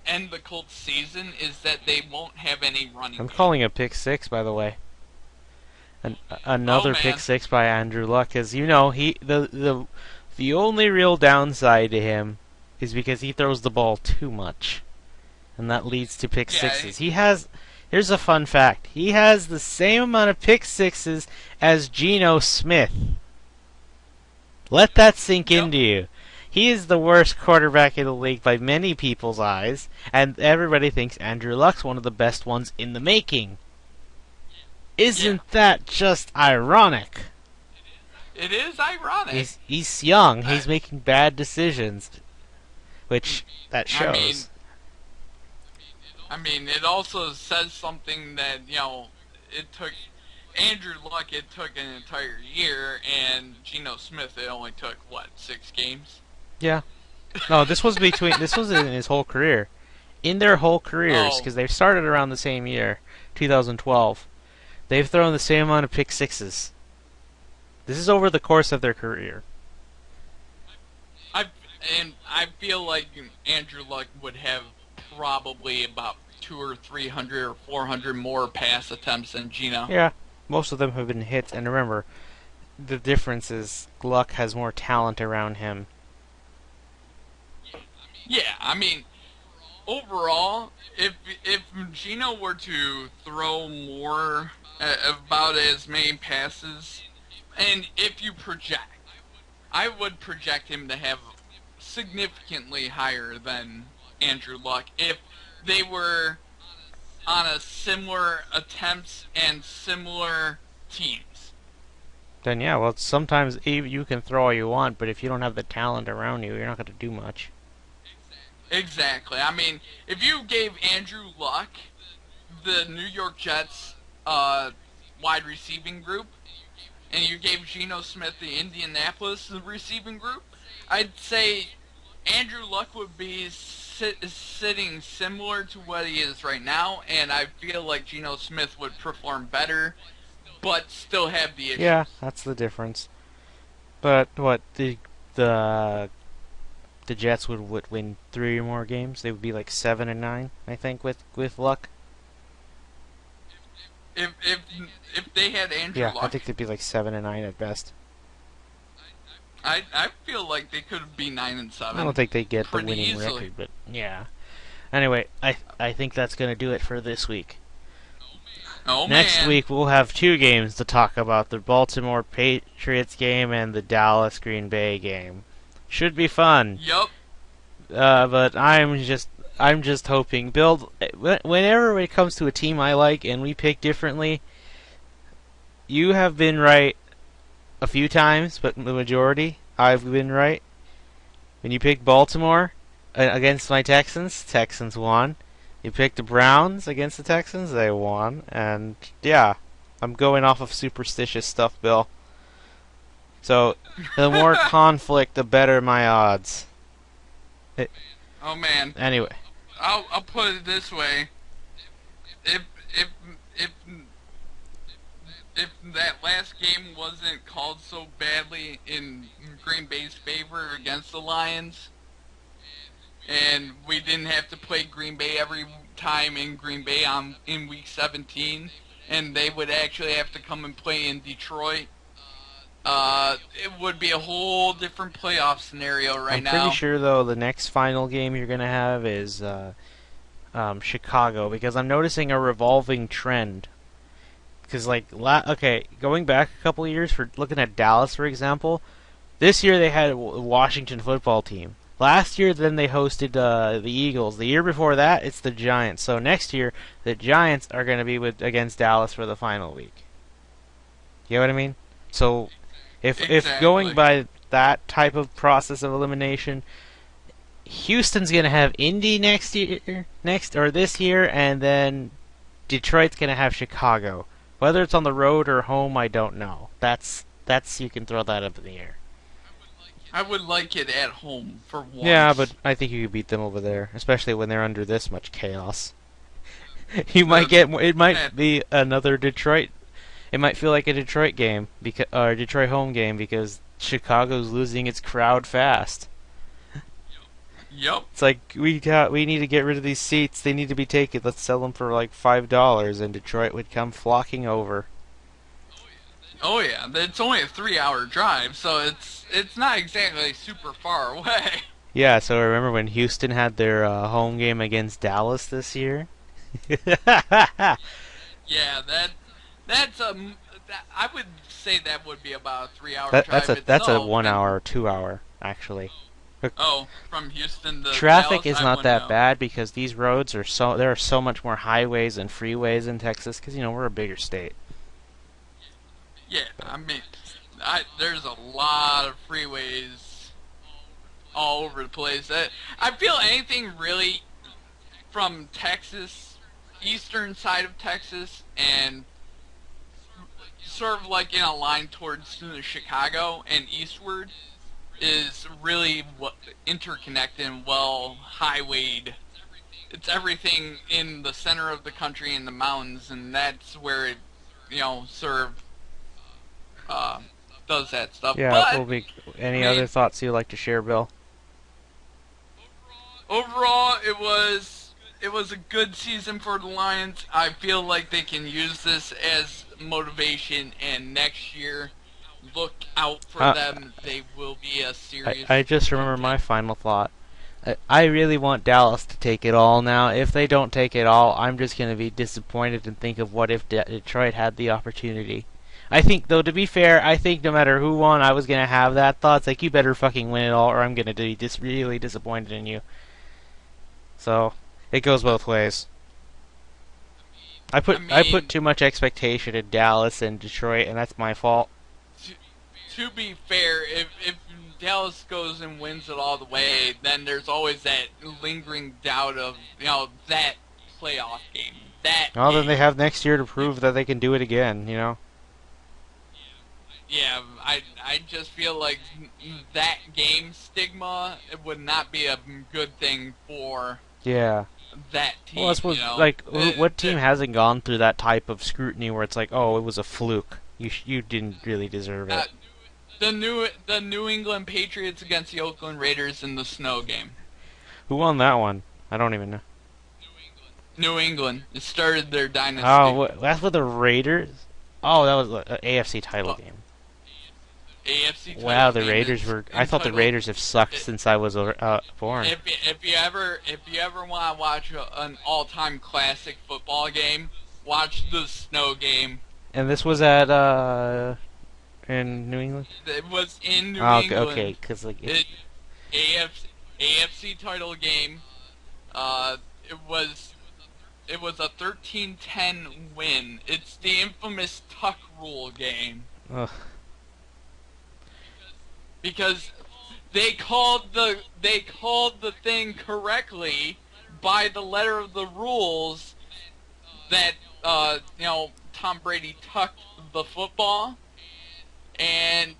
end the Colts season is that they won't have any running I'm game. calling a pick six, by the way. Another pick Man. six by Andrew Luck, as you know, the only real downside to him is because he throws the ball too much, and that leads to pick Yeah. sixes. Here's a fun fact: he has the same amount of pick sixes as Geno Smith. Let that sink Yep. into you. He is the worst quarterback in the league by many people's eyes, and everybody thinks Andrew Luck's one of the best ones in the making. Isn't that just ironic? It is ironic. He's young. He's making bad decisions, which that shows. I mean, it also says something that it took Andrew Luck. It took an entire year, and Geno Smith. It only took what 6 games. Yeah. No, this was in his whole career, in their whole careers, because they started around the same year, 2012. They've thrown the same amount of pick sixes. This is over the course of their career. I feel like Andrew Luck would have probably about 200 or 300 or 400 more pass attempts than Geno. Yeah, most of them have been hits, and remember, the difference is Luck has more talent around him. Yeah, I mean, overall, if Geno were to throw more, about as many passes, and if you project, I would project him to have significantly higher than Andrew Luck if they were on a similar attempts and similar teams. Then yeah, well, sometimes you can throw all you want, but if you don't have the talent around you, you're not going to do much. Exactly. I mean, if you gave Andrew Luck the New York Jets wide receiving group, and you gave Geno Smith the Indianapolis receiving group, I'd say Andrew Luck would be sitting similar to what he is right now, and I feel like Geno Smith would perform better, but still have the issues. Yeah, that's the difference. But what the Jets would win 3 more games. They would be like 7-9, I think, with Luck. If they had Andrew Yeah, Luck, I think they'd be like 7-9 at best. I feel like they could be 9-7. I don't think they get the pretty winning easily. record, but yeah. Anyway, I think that's gonna do it for this week. Oh Next man. week we'll have 2 games to talk about: the Baltimore Patriots game and the Dallas Green Bay game. Should be fun. Yup. But I'm just hoping. Bill, whenever it comes to a team I like and we pick differently, you have been right a few times, but the majority I've been right. When you picked Baltimore against my Texans, Texans won. You picked the Browns against the Texans, they won. And yeah, I'm going off of superstitious stuff, Bill. So the more conflict, the better my odds. Oh man. Anyway. I'll put it this way. If if if that last game wasn't called so badly in Green Bay's favor against the Lions, and we didn't have to play Green Bay every time in Green Bay in Week 17, and they would actually have to come and play in Detroit, it would be a whole different playoff scenario right now. I'm pretty sure, though, the next final game you're going to have is Chicago, because I'm noticing a revolving trend. Because, going back a couple of years, for looking at Dallas, for example, this year they had a Washington football team. Last year, then they hosted the Eagles. The year before that, it's the Giants. So next year, the Giants are going to be against Dallas for the final week. You know what I mean? So if going by that type of process of elimination, Houston's going to have Indy this year, and then Detroit's going to have Chicago. Whether it's on the road or home, I don't know. That's you can throw that up in the air. I would like it at home for Yeah, but once. I think you could beat them over there, especially when they're under this much chaos. You might The get. It that might be another Detroit. It might feel like a Detroit game because or a Detroit home game because Chicago's losing its crowd fast. Yep. It's like we need to get rid of these seats. They need to be taken. Let's sell them for like $5, and Detroit would come flocking over. Oh yeah, it's only a 3-hour drive, so it's not exactly super far away. Yeah, so remember when Houston had their home game against Dallas this year? Yeah, that's I would say that would be about a 3-hour That's drive a itself. 1 hour And or 2 hour actually. oh, from Houston to Traffic Dallas, is I not wouldn't that know. bad because these roads are so there are so much more highways and freeways in Texas because we're a bigger state. Yeah, I mean, there's a lot of freeways all over the place. I feel anything really from Texas, eastern side of Texas, and sort of like in a line towards Chicago and eastward is really interconnected and well highwayed. It's everything in the center of the country in the mountains, and that's where it, sort of uh, does that stuff. Yeah, But will be I any other mean, thoughts you'd like to share, Bill? overall, it was a good season for the Lions. I feel like they can use this as motivation, and next year, look out for Uh, them. They will be a I serious just remember my contender. final thought. I really want Dallas to take it all now. If they don't take it all, I'm just going to be disappointed and think of what if Detroit had the opportunity. I think, though, to be fair, I think no matter who won, I was going to have that thought. It's like, you better fucking win it all, or I'm going to be really disappointed in you. So, it goes both ways. I I put mean, too much expectation in Dallas and Detroit, and that's my fault. to, to be fair, if Dallas goes and wins it all the way, then there's always that lingering doubt of that playoff game, that Well, then they game. have next year to prove that they can do it again. Yeah, I just feel like that game stigma would not be a good thing for Yeah. that Well, I team. suppose, like, what The, team hasn't gone through that type of scrutiny where it's like, oh, it was a fluke. You didn't really deserve uh, it. the New England Patriots against the Oakland Raiders in the snow game. Who won that one? I don't even know. New England. It started their Oh, dynasty. that's with the Raiders? Oh, that was an AFC title Well, game. AFC Wow, title the game Raiders is were. I thought the entitled. Raiders have sucked since I was born. If you ever want to watch an all-time classic football game, watch the snow game. And this was at in New England. It was in New Oh, okay, England. because like It AFC title game. It was a 13-10 win. It's the infamous Tuck Rule game ugh, because they called the thing correctly by the letter of the rules that Tom Brady tucked the football and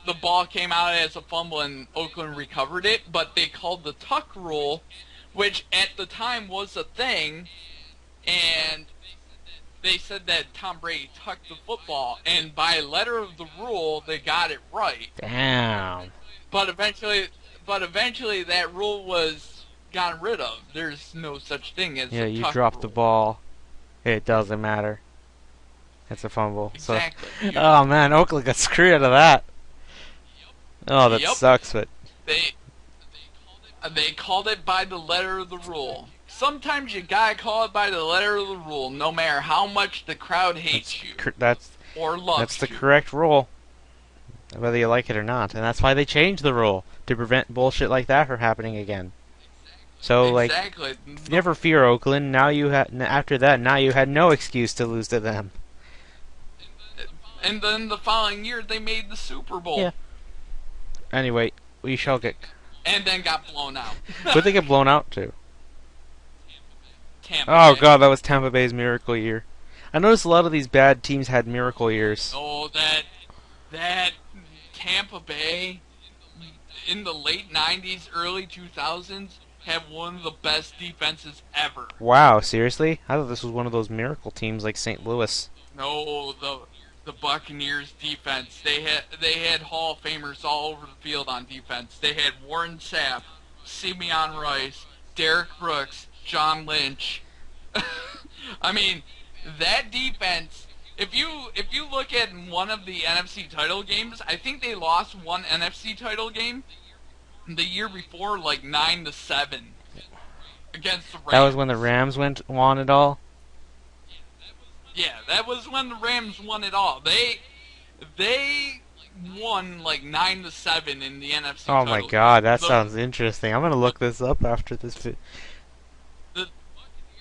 the ball came out as a fumble and Oakland recovered it, but they called the tuck rule, which at the time was a thing, and they said that Tom Brady tucked the football, and by letter of the rule, they got it right. damn. But eventually, that rule was gotten rid of. There's no such thing as Yeah, a you tuck dropped the rule. ball. It doesn't matter. It's a fumble. So, Exactly. oh man, Oakland got screwed out of that. Oh, that Yep. sucks. But They they called it by the letter of the rule. Sometimes you gotta call it by the letter of the rule, no matter how much the crowd hates you that's or that's loves the you. correct rule, whether you like it or not. And that's why they changed the rule to prevent bullshit like that from happening again. So like, Exactly. never fear, Oakland. Now you had after that. Now you had no excuse to lose to them. And then the following year, they made the Super Bowl. Yeah. Anyway, we shall get. And then got blown out. Who'd they get blown out to? Tampa Oh Bay. god, that was Tampa Bay's miracle year. I noticed a lot of these bad teams had miracle years. Oh, that Tampa Bay in the late 90s, early 2000s had one of the best defenses ever. Wow, seriously? I thought this was one of those miracle teams like St. Louis. No, the Buccaneers defense. They had Hall of Famers all over the field on defense. They had Warren Sapp, Simeon Rice, Derek Brooks, John Lynch. I mean, that defense. If you look at one of the NFC title games, I think they lost one NFC title game the year before, like 9-7 against the Rams. That was when the Rams won it all. Yeah, that was when the Rams won it all. They won like 9-7 in the NFC Oh title my game. God, that sounds interesting. I'm gonna look this up after this.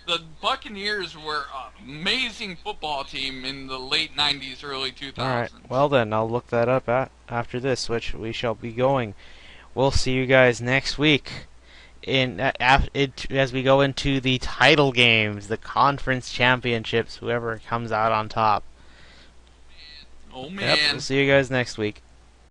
The Buccaneers were an amazing football team in the late 90s, early 2000s. All right. Well then, I'll look that up after this, which we shall be going. We'll see you guys next week as we go into the title games, the conference championships, whoever comes out on top. Oh man. Yep, we'll see you guys next week.